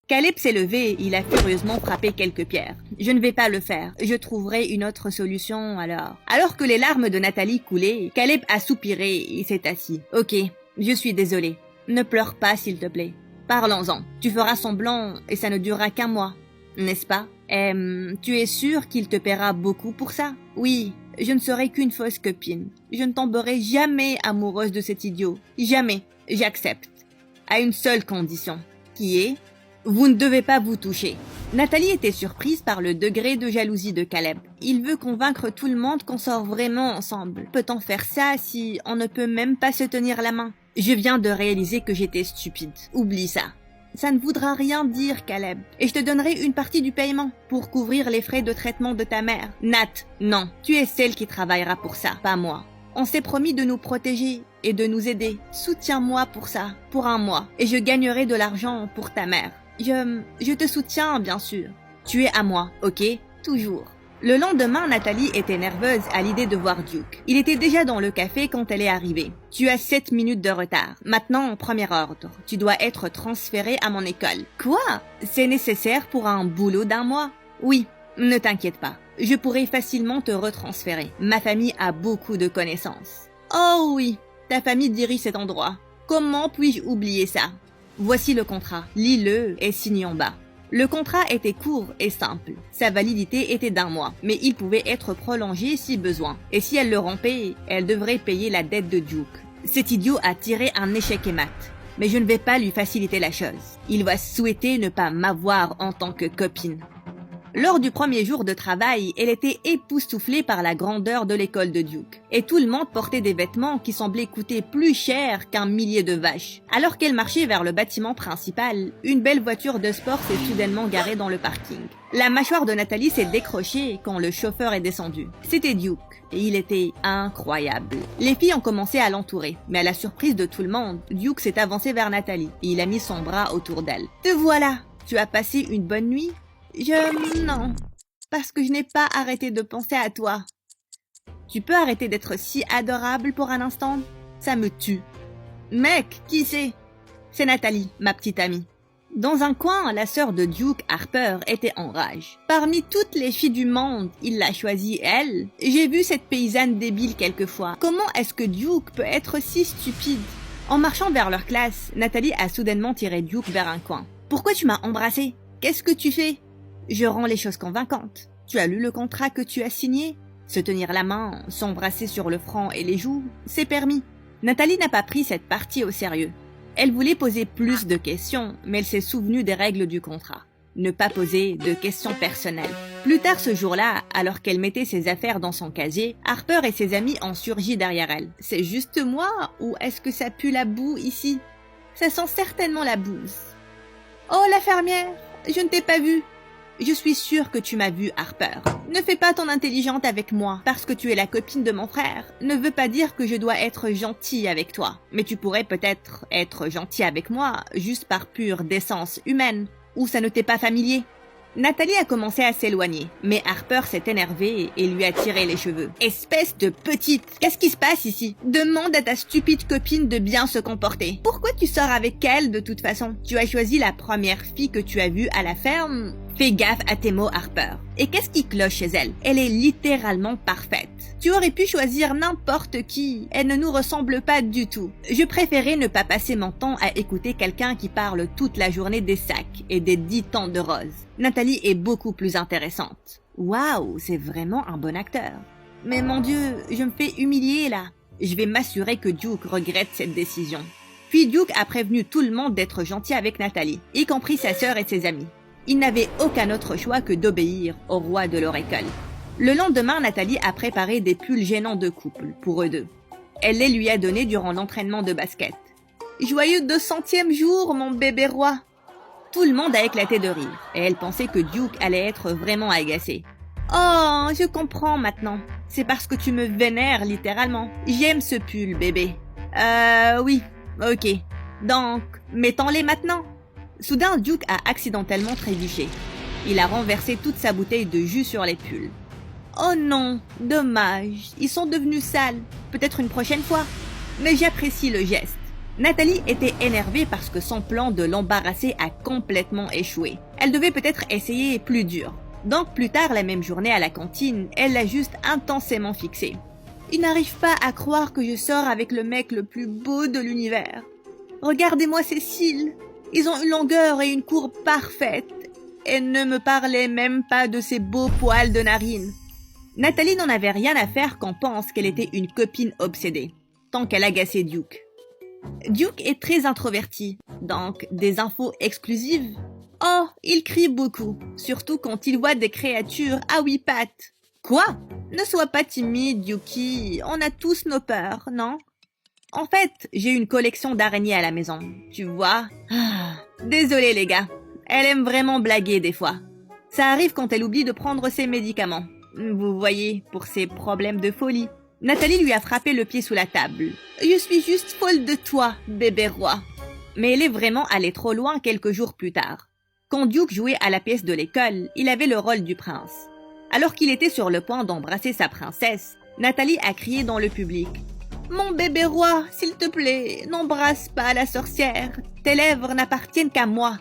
Caleb s'est levé et il a furieusement frappé quelques pierres. Je ne vais pas le faire. Je trouverai une autre solution alors. Alors que les larmes de Nathalie coulaient, Caleb a soupiré et s'est assis. Ok, je suis désolé. Ne pleure pas s'il te plaît. Parlons-en. Tu feras semblant et ça ne durera qu'un mois, n'est-ce pas? Tu es sûr qu'il te paiera beaucoup pour ça? Oui, je ne serai qu'une fausse copine. Je ne tomberai jamais amoureuse de cet idiot. Jamais. J'accepte. À une seule condition. Qui est? Vous ne devez pas vous toucher. Nathalie était surprise par le degré de jalousie de Caleb. Il veut convaincre tout le monde qu'on sort vraiment ensemble. Peut-on faire ça si on ne peut même pas se tenir la main? Je viens de réaliser que j'étais stupide. Oublie ça. Ça ne voudra rien dire, Caleb. Et je te donnerai une partie du paiement pour couvrir les frais de traitement de ta mère. Nat, non. Tu es celle qui travaillera pour ça, pas moi. On s'est promis de nous protéger et de nous aider. Soutiens-moi pour ça, pour un mois. Et je gagnerai de l'argent pour ta mère. Je te soutiens, bien sûr. Tu es à moi, ok? Toujours. Le lendemain, Nathalie était nerveuse à l'idée de voir Duke. Il était déjà dans le café quand elle est arrivée. Tu as 7 minutes de retard. Maintenant, en premier ordre, tu dois être transférée à mon école. Quoi? C'est nécessaire pour un boulot d'1 mois? Oui, ne t'inquiète pas. Je pourrai facilement te retransférer. Ma famille a beaucoup de connaissances. Oh oui, ta famille dirige cet endroit. Comment puis-je oublier ça? Voici le contrat. Lis-le et signe en bas. Le contrat était court et simple. Sa validité était d'1 mois, mais il pouvait être prolongé si besoin. Et si elle le rompait, elle devrait payer la dette de Duke. Cet idiot a tiré un échec et mat. Mais je ne vais pas lui faciliter la chose. Il va souhaiter ne pas m'avoir en tant que copine. Lors du premier jour de travail, elle était époustouflée par la grandeur de l'école de Duke. Et tout le monde portait des vêtements qui semblaient coûter plus cher qu'un millier de vaches. Alors qu'elle marchait vers le bâtiment principal, une belle voiture de sport s'est soudainement garée dans le parking. La mâchoire de Nathalie s'est décrochée quand le chauffeur est descendu. C'était Duke, et il était incroyable. Les filles ont commencé à l'entourer, mais à la surprise de tout le monde, Duke s'est avancé vers Nathalie, et il a mis son bras autour d'elle. « Te voilà! Tu as passé une bonne nuit ?» Non, parce que je n'ai pas arrêté de penser à toi. Tu peux arrêter d'être si adorable pour un instant? Ça me tue. Mec, qui c'est? C'est Nathalie, ma petite amie. Dans un coin, la sœur de Duke, Harper, était en rage. Parmi toutes les filles du monde, il l'a choisie, elle. J'ai vu cette paysanne débile quelquefois. Comment est-ce que Duke peut être si stupide? En marchant vers leur classe, Nathalie a soudainement tiré Duke vers un coin. Pourquoi tu m'as embrassé? Qu'est-ce que tu fais? Je rends les choses convaincantes. Tu as lu le contrat que tu as signé? Se tenir la main, s'embrasser sur le front et les joues, c'est permis. Nathalie n'a pas pris cette partie au sérieux. Elle voulait poser plus de questions, mais elle s'est souvenue des règles du contrat. Ne pas poser de questions personnelles. Plus tard ce jour-là, alors qu'elle mettait ses affaires dans son casier, Harper et ses amis ont surgi derrière elle. C'est juste moi ou est-ce que ça pue la boue ici? Ça sent certainement la bouse. Oh la fermière, je ne t'ai pas vue. Je suis sûre que tu m'as vu, Harper. Ne fais pas ton intelligente avec moi. Parce que tu es la copine de mon frère, ne veut pas dire que je dois être gentille avec toi. Mais tu pourrais peut-être être gentil avec moi, juste par pure décence humaine. Ou ça ne t'est pas familier? Nathalie a commencé à s'éloigner, mais Harper s'est énervé et lui a tiré les cheveux. Espèce de petite! Qu'est-ce qui se passe ici? Demande à ta stupide copine de bien se comporter. Pourquoi tu sors avec elle de toute façon? Tu as choisi la première fille que tu as vue à la ferme? Fais gaffe à tes mots, Harper. Et qu'est-ce qui cloche chez elle? Elle est littéralement parfaite. Tu aurais pu choisir n'importe qui. Elle ne nous ressemble pas du tout. Je préférais ne pas passer mon temps à écouter quelqu'un qui parle toute la journée des sacs et des 10 tons de roses. Nathalie est beaucoup plus intéressante. Waouh, c'est vraiment un bon acteur. Mais mon Dieu, je me fais humilier là. Je vais m'assurer que Duke regrette cette décision. Puis Duke a prévenu tout le monde d'être gentil avec Nathalie, y compris sa sœur et ses amis. Ils n'avaient aucun autre choix que d'obéir au roi de leur école. Le lendemain, Nathalie a préparé des pulls gênants de couple pour eux deux. Elle les lui a donnés durant l'entraînement de basket. « Joyeux 200e jour, mon bébé roi !» Tout le monde a éclaté de rire, et elle pensait que Duke allait être vraiment agacé. « Oh, je comprends maintenant. C'est parce que tu me vénères littéralement. J'aime ce pull, bébé. » Oui, ok. Donc, mettons-les maintenant. » Soudain, Duke a accidentellement trébuché. Il a renversé toute sa bouteille de jus sur les pulls. Oh non, dommage, ils sont devenus sales. Peut-être une prochaine fois. Mais j'apprécie le geste. Nathalie était énervée parce que son plan de l'embarrasser a complètement échoué. Elle devait peut-être essayer plus dur. Donc plus tard la même journée à la cantine, elle l'a juste intensément fixé. Il n'arrive pas à croire que je sors avec le mec le plus beau de l'univers. Regardez-moi ces cils. Ils ont une longueur et une courbe parfaite. Et ne me parlait même pas de ces beaux poils de narine. Nathalie n'en avait rien à faire qu'on pense qu'elle était une copine obsédée, tant qu'elle agaçait Duke. Duke est très introverti, donc des infos exclusives. Oh, il crie beaucoup, surtout quand il voit des créatures à 8 pattes. Quoi? Ne sois pas timide, Yuki, on a tous nos peurs, non? En fait, j'ai une collection d'araignées à la maison, tu vois. Désolée les gars, elle aime vraiment blaguer des fois. Ça arrive quand elle oublie de prendre ses médicaments. Vous voyez, pour ses problèmes de folie. Nathalie lui a frappé le pied sous la table. « Je suis juste folle de toi, bébé roi !» Mais elle est vraiment allée trop loin quelques jours plus tard. Quand Duke jouait à la pièce de l'école, il avait le rôle du prince. Alors qu'il était sur le point d'embrasser sa princesse, Nathalie a crié dans le public. « Mon bébé roi, s'il te plaît, n'embrasse pas la sorcière. Tes lèvres n'appartiennent qu'à moi. »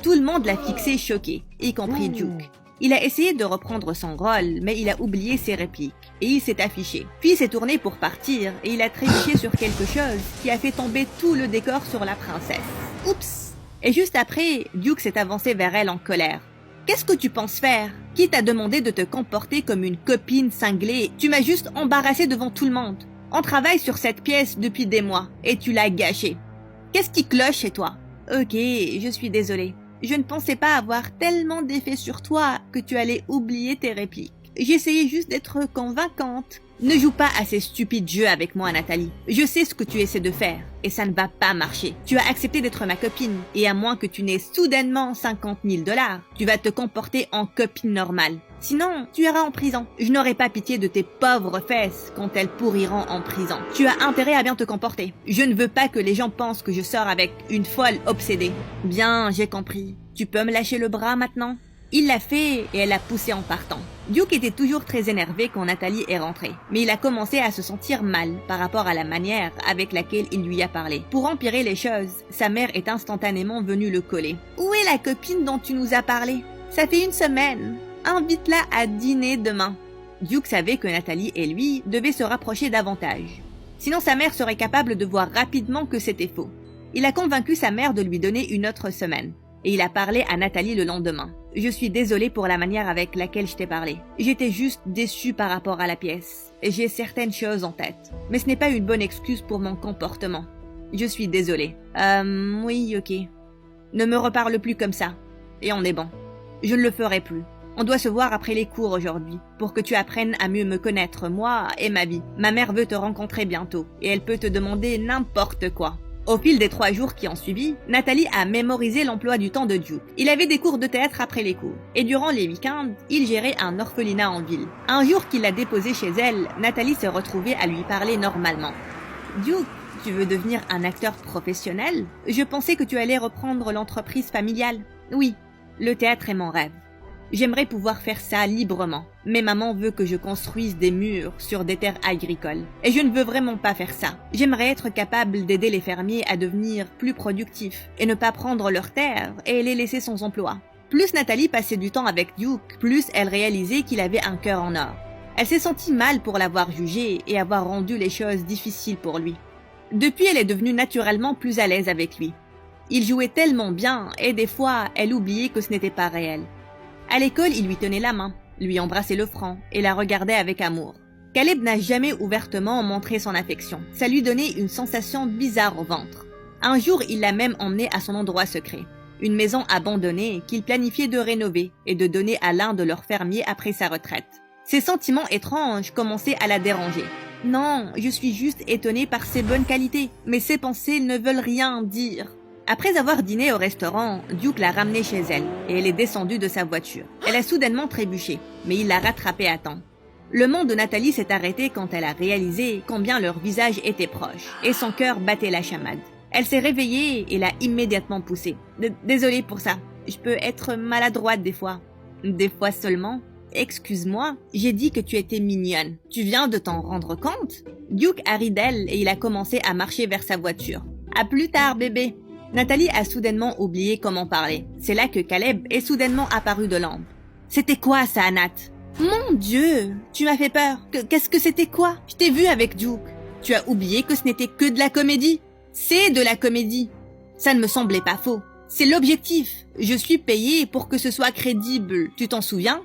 Tout le monde l'a fixé choqué, y compris Duke. Il a essayé de reprendre son rôle, mais il a oublié ses répliques, et il s'est affiché. Puis il s'est tourné pour partir, et il a trébuché sur quelque chose qui a fait tomber tout le décor sur la princesse. Oups! Et juste après, Duke s'est avancé vers elle en colère. « Qu'est-ce que tu penses faire? Qui t'a demandé de te comporter comme une copine cinglée? Tu m'as juste embarrassé devant tout le monde. On travaille sur cette pièce depuis des mois, et tu l'as gâchée. Qu'est-ce qui cloche chez toi? Ok, je suis désolée. Je ne pensais pas avoir tellement d'effet sur toi que tu allais oublier tes répliques. J'essayais juste d'être convaincante. Ne joue pas à ces stupides jeux avec moi, Nathalie. Je sais ce que tu essaies de faire, et ça ne va pas marcher. Tu as accepté d'être ma copine, et à moins que tu n'aies soudainement 50 000 $, tu vas te comporter en copine normale. Sinon, tu iras en prison. Je n'aurai pas pitié de tes pauvres fesses quand elles pourriront en prison. Tu as intérêt à bien te comporter. Je ne veux pas que les gens pensent que je sors avec une folle obsédée. Bien, j'ai compris. Tu peux me lâcher le bras maintenant? Il l'a fait et elle l'a poussé en partant. Duke était toujours très énervé quand Nathalie est rentrée, mais il a commencé à se sentir mal par rapport à la manière avec laquelle il lui a parlé. Pour empirer les choses, sa mère est instantanément venue le coller. « Où est la copine dont tu nous as parlé? Ça fait une semaine. Invite-la à dîner demain. » Duke savait que Nathalie et lui devaient se rapprocher davantage. Sinon sa mère serait capable de voir rapidement que c'était faux. Il a convaincu sa mère de lui donner une autre semaine. Et il a parlé à Nathalie le lendemain. « Je suis désolée pour la manière avec laquelle je t'ai parlé. J'étais juste déçue par rapport à la pièce. Et j'ai certaines choses en tête. Mais ce n'est pas une bonne excuse pour mon comportement. Je suis désolée. Oui, ok. Ne me reparle plus comme ça. Et on est bon. Je ne le ferai plus. On doit se voir après les cours aujourd'hui, pour que tu apprennes à mieux me connaître, moi et ma vie. Ma mère veut te rencontrer bientôt, et elle peut te demander n'importe quoi. » Au fil des 3 jours qui ont suivi, Nathalie a mémorisé l'emploi du temps de Duke. Il avait des cours de théâtre après les cours. Et durant les week-ends, il gérait un orphelinat en ville. Un jour qu'il l'a déposé chez elle, Nathalie s'est retrouvée à lui parler normalement. « Duke, tu veux devenir un acteur professionnel? Je pensais que tu allais reprendre l'entreprise familiale. Oui, le théâtre est mon rêve. J'aimerais pouvoir faire ça librement, mais maman veut que je construise des murs sur des terres agricoles. Et je ne veux vraiment pas faire ça. J'aimerais être capable d'aider les fermiers à devenir plus productifs et ne pas prendre leurs terres et les laisser sans emploi. » Plus Nathalie passait du temps avec Duke, plus elle réalisait qu'il avait un cœur en or. Elle s'est sentie mal pour l'avoir jugé et avoir rendu les choses difficiles pour lui. Depuis, elle est devenue naturellement plus à l'aise avec lui. Il jouait tellement bien et des fois, elle oubliait que ce n'était pas réel. À l'école, il lui tenait la main, lui embrassait le front et la regardait avec amour. Caleb n'a jamais ouvertement montré son affection. Ça lui donnait une sensation bizarre au ventre. Un jour, il l'a même emmené à son endroit secret, une maison abandonnée qu'il planifiait de rénover et de donner à l'un de leurs fermiers après sa retraite. Ses sentiments étranges commençaient à la déranger. « Non, je suis juste étonnée par ses bonnes qualités, mais ses pensées ne veulent rien dire. » Après avoir dîné au restaurant, Duke l'a ramenée chez elle et elle est descendue de sa voiture. Elle a soudainement trébuché, mais il l'a rattrapée à temps. Le monde de Nathalie s'est arrêté quand elle a réalisé combien leurs visages étaient proches et son cœur battait la chamade. Elle s'est réveillée et l'a immédiatement poussé. « Désolée pour ça, je peux être maladroite des fois. »« Des fois seulement ? Excuse-moi, j'ai dit que tu étais mignonne. Tu viens de t'en rendre compte ?» Duke a ri d'elle et il a commencé à marcher vers sa voiture. À plus tard, bébé. Nathalie a soudainement oublié comment parler. C'est là que Caleb est soudainement apparu de l'ombre. C'était quoi ça, Nat? Mon Dieu, tu m'as fait peur. Qu'est-ce que c'était quoi? Je t'ai vu avec Duke. Tu as oublié que ce n'était que de la comédie? C'est de la comédie. Ça ne me semblait pas faux. C'est l'objectif. Je suis payée pour que ce soit crédible. Tu t'en souviens?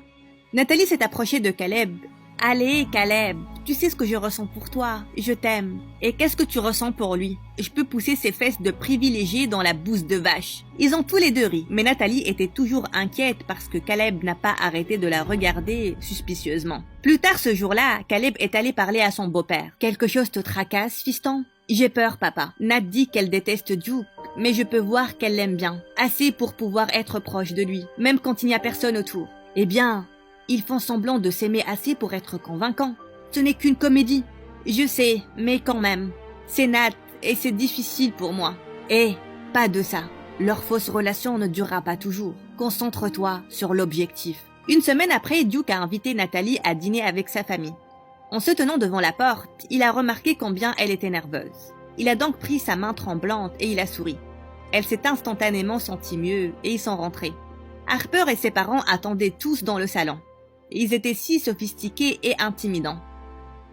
Nathalie s'est approchée de Caleb. Allez, Caleb, tu sais ce que je ressens pour toi. Je t'aime. Et qu'est-ce que tu ressens pour lui? Je peux pousser ses fesses de privilégié dans la bouse de vache. Ils ont tous les deux ri, mais Nathalie était toujours inquiète parce que Caleb n'a pas arrêté de la regarder suspicieusement. Plus tard ce jour-là, Caleb est allé parler à son beau-père. Quelque chose te tracasse, fiston? J'ai peur, papa. Nat dit qu'elle déteste Duke, mais je peux voir qu'elle l'aime bien. Assez pour pouvoir être proche de lui, même quand il n'y a personne autour. Eh bien, ils font semblant de s'aimer assez pour être convaincants. Ce n'est qu'une comédie. Je sais, mais quand même. C'est Nat et c'est difficile pour moi. Et pas de ça. Leur fausse relation ne durera pas toujours. Concentre-toi sur l'objectif. Une semaine après, Duke a invité Nathalie à dîner avec sa famille. En se tenant devant la porte, il a remarqué combien elle était nerveuse. Il a donc pris sa main tremblante et il a souri. Elle s'est instantanément sentie mieux et ils sont rentrés. Harper et ses parents attendaient tous dans le salon. Ils étaient si sophistiqués et intimidants.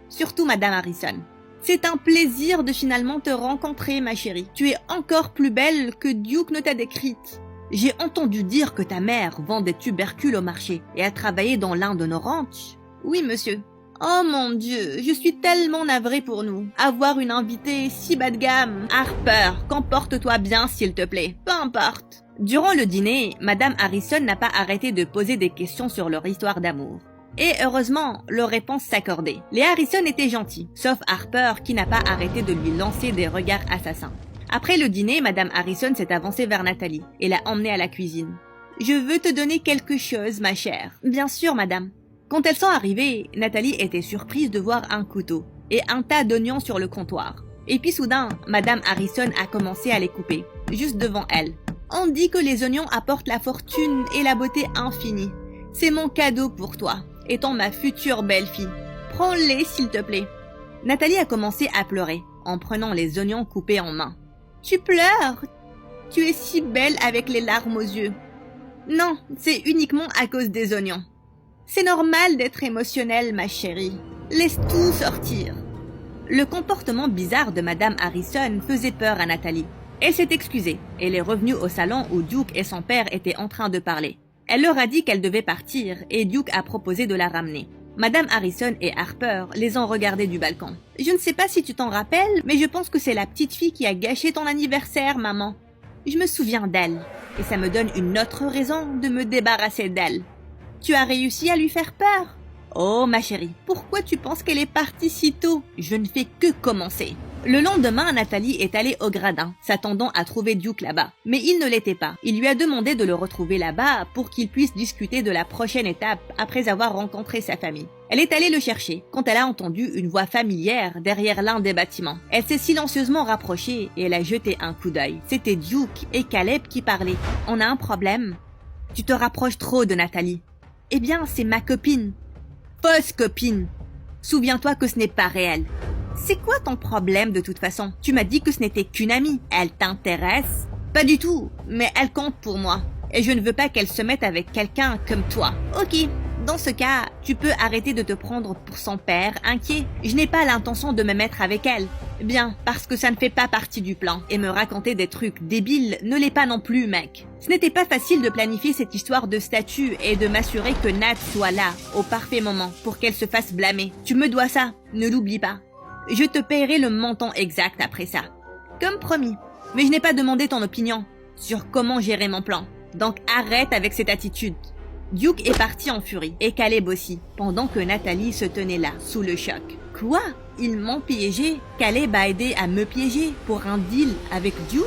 Surtout Madame Harrison. C'est un plaisir de finalement te rencontrer, ma chérie. Tu es encore plus belle que Duke ne t'a décrite. J'ai entendu dire que ta mère vend des tubercules au marché et a travaillé dans l'un de nos ranchs. Oui, monsieur. Oh mon Dieu, je suis tellement navrée pour nous. Avoir une invitée si bas de gamme. Harper, comporte-toi bien s'il te plaît. Peu importe. Durant le dîner, Madame Harrison n'a pas arrêté de poser des questions sur leur histoire d'amour. Et heureusement, leurs réponses s'accordaient. Les Harrison étaient gentils, sauf Harper qui n'a pas arrêté de lui lancer des regards assassins. Après le dîner, Madame Harrison s'est avancée vers Nathalie et l'a emmenée à la cuisine. « Je veux te donner quelque chose, ma chère. »« Bien sûr, madame. » Quand elles sont arrivées, Nathalie était surprise de voir un couteau et un tas d'oignons sur le comptoir. Et puis soudain, Madame Harrison a commencé à les couper, juste devant elle. On dit que les oignons apportent la fortune et la beauté infinie. C'est mon cadeau pour toi, étant ma future belle-fille. Prends-les, s'il te plaît. Nathalie a commencé à pleurer, en prenant les oignons coupés en main. Tu pleures? Tu es si belle avec les larmes aux yeux. Non, c'est uniquement à cause des oignons. C'est normal d'être émotionnelle, ma chérie. Laisse tout sortir. Le comportement bizarre de Madame Harrison faisait peur à Nathalie. Elle s'est excusée. Elle est revenue au salon où Duke et son père étaient en train de parler. Elle leur a dit qu'elle devait partir et Duke a proposé de la ramener. Madame Harrison et Harper les ont regardés du balcon. Je ne sais pas si tu t'en rappelles, mais je pense que c'est la petite fille qui a gâché ton anniversaire, maman. Je me souviens d'elle, et ça me donne une autre raison de me débarrasser d'elle. Tu as réussi à lui faire peur? Oh, ma chérie, pourquoi tu penses qu'elle est partie si tôt? Je ne fais que commencer. Le lendemain, Nathalie est allée au gradin, s'attendant à trouver Duke là-bas. Mais il ne l'était pas. Il lui a demandé de le retrouver là-bas pour qu'ils puissent discuter de la prochaine étape après avoir rencontré sa famille. Elle est allée le chercher quand elle a entendu une voix familière derrière l'un des bâtiments. Elle s'est silencieusement rapprochée et elle a jeté un coup d'œil. C'était Duke et Caleb qui parlaient. « On a un problème. Tu te rapproches trop de Nathalie. » « Eh bien, c'est ma copine. »« Fausse copine. Souviens-toi que ce n'est pas réel. » C'est quoi ton problème de toute façon? Tu m'as dit que ce n'était qu'une amie. Elle t'intéresse? Pas du tout, mais elle compte pour moi. Et je ne veux pas qu'elle se mette avec quelqu'un comme toi. Ok, dans ce cas, tu peux arrêter de te prendre pour son père inquiet. Je n'ai pas l'intention de me mettre avec elle. Bien, parce que ça ne fait pas partie du plan. Et me raconter des trucs débiles ne l'est pas non plus, mec. Ce n'était pas facile de planifier cette histoire de statue et de m'assurer que Nat soit là, au parfait moment, pour qu'elle se fasse blâmer. Tu me dois ça, ne l'oublie pas. Je te paierai le montant exact après ça. Comme promis. Mais je n'ai pas demandé ton opinion sur comment gérer mon plan. Donc arrête avec cette attitude. Duke est parti en furie, et Caleb aussi, pendant que Nathalie se tenait là, sous le choc. Quoi? Ils m'ont piégé? Caleb a aidé à me piéger pour un deal avec Duke?